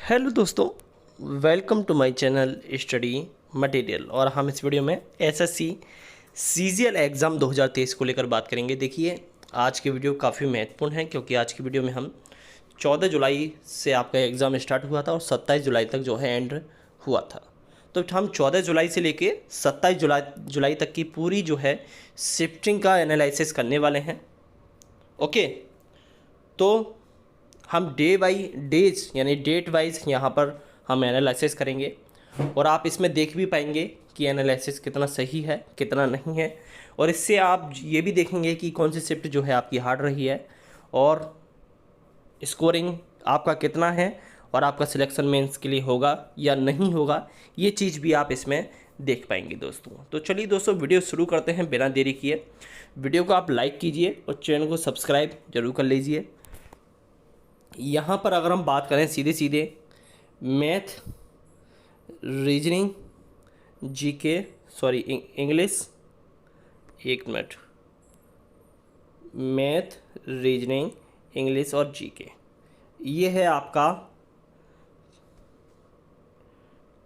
Hello दोस्तों, welcome to my channel study material. और हम इस वीडियो में एसएससी सीजीएल एग्ज़ाम 2023 को लेकर बात करेंगे। देखिए, आज की वीडियो काफ़ी महत्वपूर्ण है क्योंकि आज की वीडियो में हम 14 जुलाई से आपका एग्ज़ाम स्टार्ट हुआ था और 27 जुलाई तक जो है एंड हुआ था। तो हम 14 जुलाई से लेके 27 जुलाई तक की पूरी जो है शिफ्टिंग का एनालिसिस करने वाले हैं। ओके, तो हम डे बाई डेज यानी डेट वाइज यहाँ पर हम एनालिसिस करेंगे और आप इसमें देख भी पाएंगे कि एनालिसिस कितना सही है कितना नहीं है। और इससे आप ये भी देखेंगे कि कौन सी शिफ्ट जो है आपकी हार्ड रही है और स्कोरिंग आपका कितना है और आपका सिलेक्शन मेंस के लिए होगा या नहीं होगा, ये चीज़ भी आप इसमें देख पाएंगे दोस्तों। तो चलिए दोस्तों, वीडियो शुरू करते हैं बिना देरी किए। वीडियो को आप लाइक कीजिए और चैनल को सब्सक्राइब जरूर कर लीजिए। यहाँ पर अगर हम बात करें सीधे सीधे math, reasoning, GK, sorry English, एक मिनट, मैथ, रीजनिंग, इंग्लिश और जीके, ये है आपका।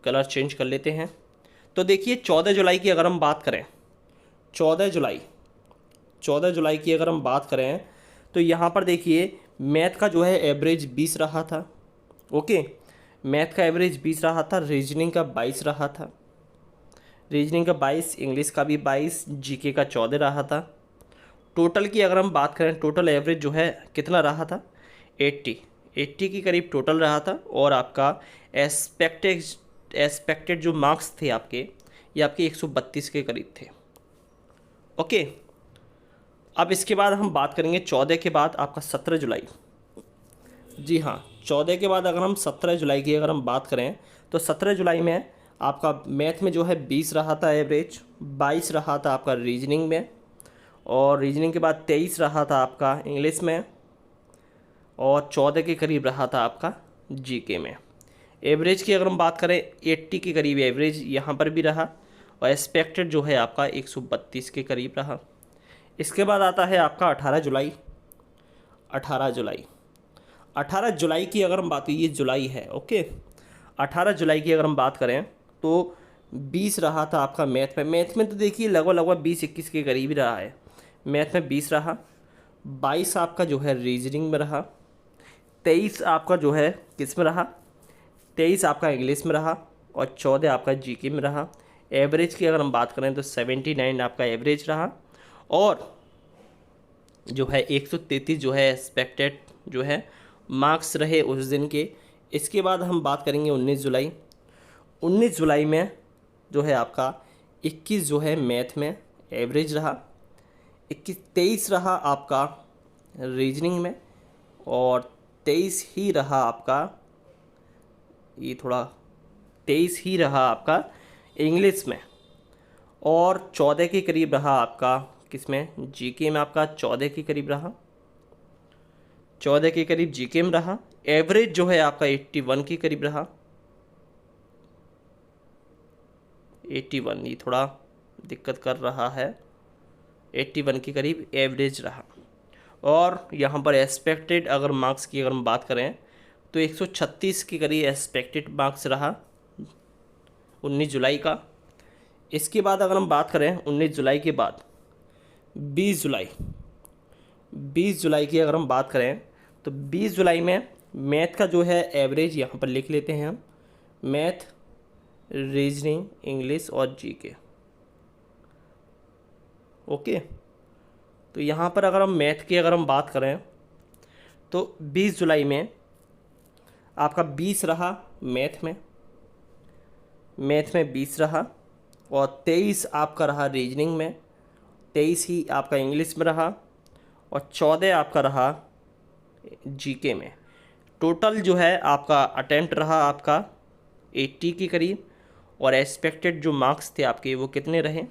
कलर चेंज कर लेते हैं। तो देखिए 14 जुलाई की अगर हम बात करें, 14 जुलाई की अगर हम बात करें तो यहाँ पर देखिए मैथ का जो है एवरेज 20 रहा था। ओके, मैथ का एवरेज 20 रहा था, रीजनिंग का 22 रहा था, रीजनिंग का 22, इंग्लिश का भी 22, जीके का 14 रहा था। टोटल की अगर हम बात करें, टोटल एवरेज जो है कितना रहा था, 80 के करीब टोटल रहा था। और आपका एस्पेक्टेड जो मार्क्स थे आपके, ये आपके 132 के करीब थे। ओके, अब इसके बाद हम बात करेंगे 14 के बाद आपका 17 जुलाई। जी हाँ, 14 के बाद अगर हम 17 जुलाई की अगर हम बात करें तो 17 जुलाई में आपका मैथ में जो है 20 रहा था एवरेज, 22 रहा था आपका रीजनिंग में, और रीजनिंग के बाद 23 रहा था आपका इंग्लिश में, और 14 के करीब रहा था आपका जीके में। एवरेज की अगर हम बात करें 80 के करीब एवरेज यहाँ पर भी रहा, और एक्सपेक्टेड जो है आपका 132 के करीब रहा। इसके बाद आता है आपका 18 जुलाई। 18 जुलाई की अगर हम बात, ये जुलाई है, ओके। 18 जुलाई की अगर हम बात करें तो 20 रहा था आपका मैथ में तो देखिए लगभग 20-21 के करीब ही रहा है। मैथ में 20 रहा, 22 आपका जो है रीजनिंग में रहा, 23 आपका जो है किस में रहा, 23 आपका इंग्लिश में रहा, और 14 आपका जीके में रहा। एवरेज की अगर हम बात करें तो 79 आपका एवरेज रहा, और जो है 133 जो है एक्सपेक्टेड जो है मार्क्स रहे उस दिन के। इसके बाद हम बात करेंगे 19 जुलाई। 19 जुलाई में जो है आपका 21 जो है मैथ में एवरेज रहा, 23 रहा आपका रीजनिंग में, और 23 ही रहा आपका, ये थोड़ा 23 ही रहा आपका इंग्लिश में, और 14 के करीब रहा आपका किसमें, जीके में आपका 14 के करीब रहा, 14 के करीब जीके में रहा। एवरेज जो है आपका 81 के करीब रहा, 81, ये थोड़ा दिक्कत कर रहा है, 81 के करीब एवरेज रहा। और यहाँ पर एक्सपेक्टेड अगर मार्क्स की अगर हम बात करें तो 136 के करीब एक्सपेक्टेड मार्क्स रहा 19 जुलाई का। इसके बाद अगर हम बात करें 19 जुलाई के बाद 20 जुलाई की अगर हम बात करें तो 20 जुलाई में मैथ का जो है एवरेज यहाँ पर लिख लेते हैं हम, मैथ, रीजनिंग, इंग्लिश और जीके। ओके, तो यहाँ पर अगर हम मैथ की अगर हम बात करें तो 20 जुलाई में आपका 20 रहा मैथ में 20 रहा, और 23 आपका रहा रीजनिंग में, 23 ही आपका इंग्लिश में रहा, और 14 आपका रहा जीके में। टोटल जो है आपका अटेम्प्ट रहा आपका 80 के करीब, और एक्सपेक्टेड जो मार्क्स थे आपके वो कितने रहे,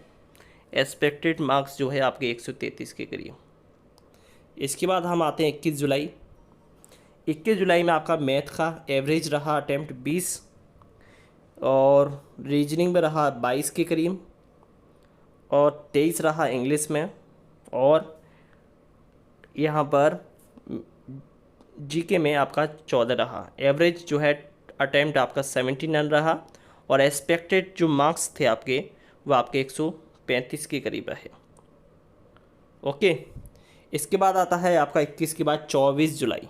एक्सपेक्टेड मार्क्स जो है आपके 133 के करीब। इसके बाद हम आते हैं 21 जुलाई। 21 जुलाई में आपका मैथ का एवरेज रहा अटेम्प्ट 20, और रीजनिंग में रहा 22 के करीब, और 23 रहा इंग्लिश में, और यहाँ पर जीके में आपका 14 रहा। एवरेज जो है अटैम्प्ट आपका 79 रहा और एक्सपेक्टेड जो मार्क्स थे आपके वो आपके 135 के करीब रहे। ओके, इसके बाद आता है आपका 21 के बाद 24 जुलाई।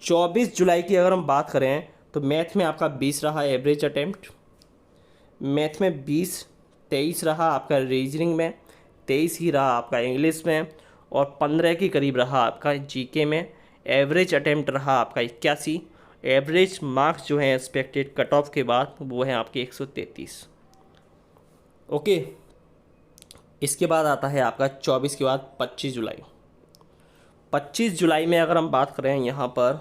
24 जुलाई की अगर हम बात करें तो मैथ में आपका 20 रहा एवरेज अटैम्प्ट, मैथ में 20, 23 रहा आपका रीजनिंग में, 23 ही रहा आपका इंग्लिश में और 15 के करीब रहा आपका जीके में। एवरेज अटैम्प्ट रहा आपका 81, एवरेज मार्क्स जो है एक्सपेक्टेड कट ऑफ के बाद वो है आपके 133। ओके, इसके बाद आता है आपका 24 के बाद 25 जुलाई। 25 जुलाई में अगर हम बात करें यहाँ पर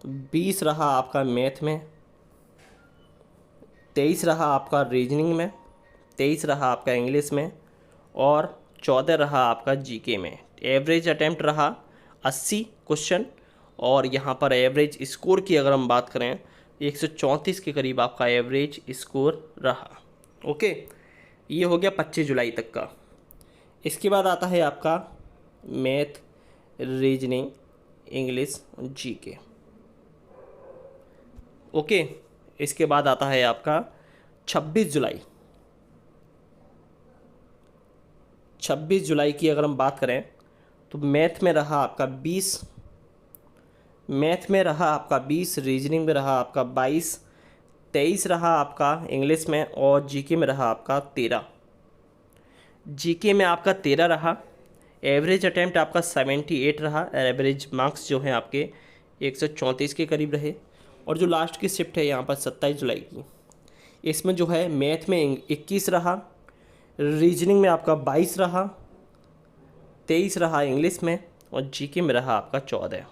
तो 20 रहा आपका मैथ में, 23 रहा आपका रीजनिंग में, 23 रहा आपका इंग्लिश में और 14 रहा आपका जीके में। एवरेज अटैम्प्ट रहा 80 क्वेश्चन और यहाँ पर एवरेज स्कोर की अगर हम बात करें 134 के करीब आपका एवरेज स्कोर रहा। ओके, ये हो गया 25 जुलाई तक का। इसके बाद आता है आपका math, reasoning, English, GK. Okay, इसके बाद आता है आपका 26 जुलाई। 26 जुलाई की अगर हम बात करें तो मैथ में रहा आपका 20, मैथ में रहा आपका 20, रीजनिंग में रहा आपका 22, 23 रहा आपका इंग्लिश में और जीके में रहा आपका 13। जीके में आपका 13 रहा, एवरेज अटैम्प्ट आपका 78 रहा, एवरेज मार्क्स जो हैं आपके 134 के करीब रहे। और जो लास्ट की शिफ्ट है यहाँ पर 27 जुलाई की, इसमें जो है मैथ में 21 रहा, रीजनिंग में आपका 22 रहा, 23 रहा इंग्लिश में और जीके में रहा आपका 14।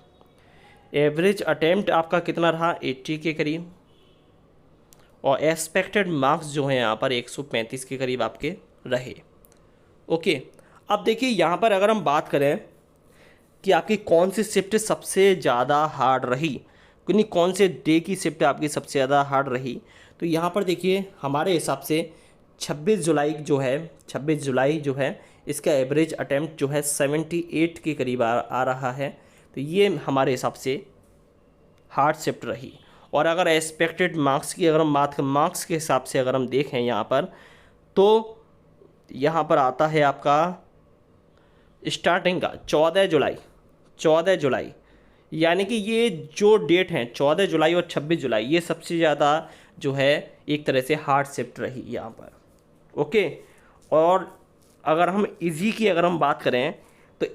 एवरेज अटैम्प्ट आपका कितना रहा 80 के करीब और एक्सपेक्टेड मार्क्स जो हैं यहाँ पर 135 के करीब आपके रहे। ओके, अब देखिए यहाँ पर अगर हम बात करें कि आपकी कौन सी शिफ्ट सबसे ज़्यादा हार्ड रही, यानी कौन से डे की शिफ्ट आपकी सबसे ज़्यादा हार्ड रही, तो यहाँ पर देखिए हमारे हिसाब से 26 जुलाई जो है, 26 जुलाई जो है इसका एवरेज अटैम्प्ट जो है 78 के करीब आ रहा है। तो ये हमारे हिसाब से हार्ड शिफ्ट रही। और अगर एक्सपेक्टेड मार्क्स की अगर हम बात करें, मार्क्स के हिसाब से अगर हम देखें यहाँ पर तो यहाँ पर आता है आपका स्टार्टिंग का 14 जुलाई। 14 जुलाई यानी कि ये जो डेट हैं 14 जुलाई और 26 जुलाई ये सबसे ज़्यादा जो है एक तरह से हार्ड शिफ्ट रही यहाँ पर। ओके, और अगर हम इजी की अगर हम बात करें तो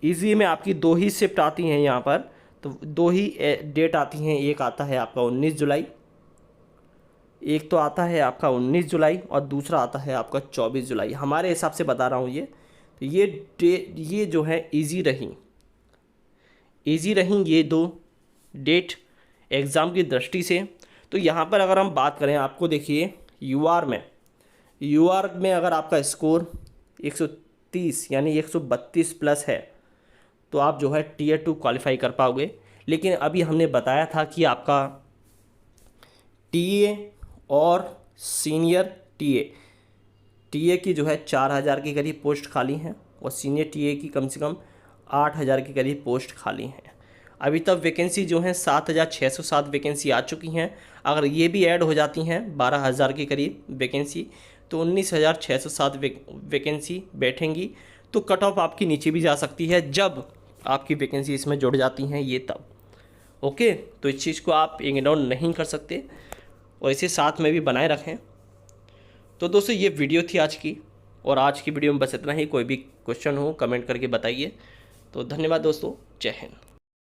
इजी में आपकी 2 ही शिफ्ट आती हैं यहाँ पर, तो 2 ही डेट आती हैं। एक आता है आपका 19 जुलाई, एक तो आता है आपका 19 जुलाई और दूसरा आता है आपका 24 जुलाई। हमारे हिसाब से बता रहा हूँ ये, तो ये जो है इजी रही ये 2 डेट एग्ज़ाम की दृष्टि से। तो यहाँ पर अगर हम बात करें आपको देखिए यूआर में अगर आपका स्कोर 130 यानी 132 प्लस है तो आप जो है Tier 2 क्वालिफाई कर पाओगे। लेकिन अभी हमने बताया था कि आपका टीए और सीनियर टीए की जो है 4000 के करीब पोस्ट खाली हैं और सीनियर टीए की कम से कम 8000 के करीब पोस्ट खाली हैं। अभी तक वैकेंसी जो है 7607 वैकेंसी आ चुकी हैं। अगर ये भी ऐड हो जाती हैं 12000 के करीब वैकेंसी तो 19607 वैकेंसी बैठेंगी। तो कट ऑफ आपकी नीचे भी जा सकती है जब आपकी वैकेंसी इसमें जुड़ जाती हैं ये तब। ओके, तो इस चीज़ को आप इग्नोर नहीं कर सकते और इसे साथ में भी बनाए रखें। तो दोस्तों ये वीडियो थी आज की, और आज की वीडियो में बस इतना ही। कोई भी क्वेश्चन हो कमेंट करके बताइए। तो धन्यवाद दोस्तों, जय हिंद।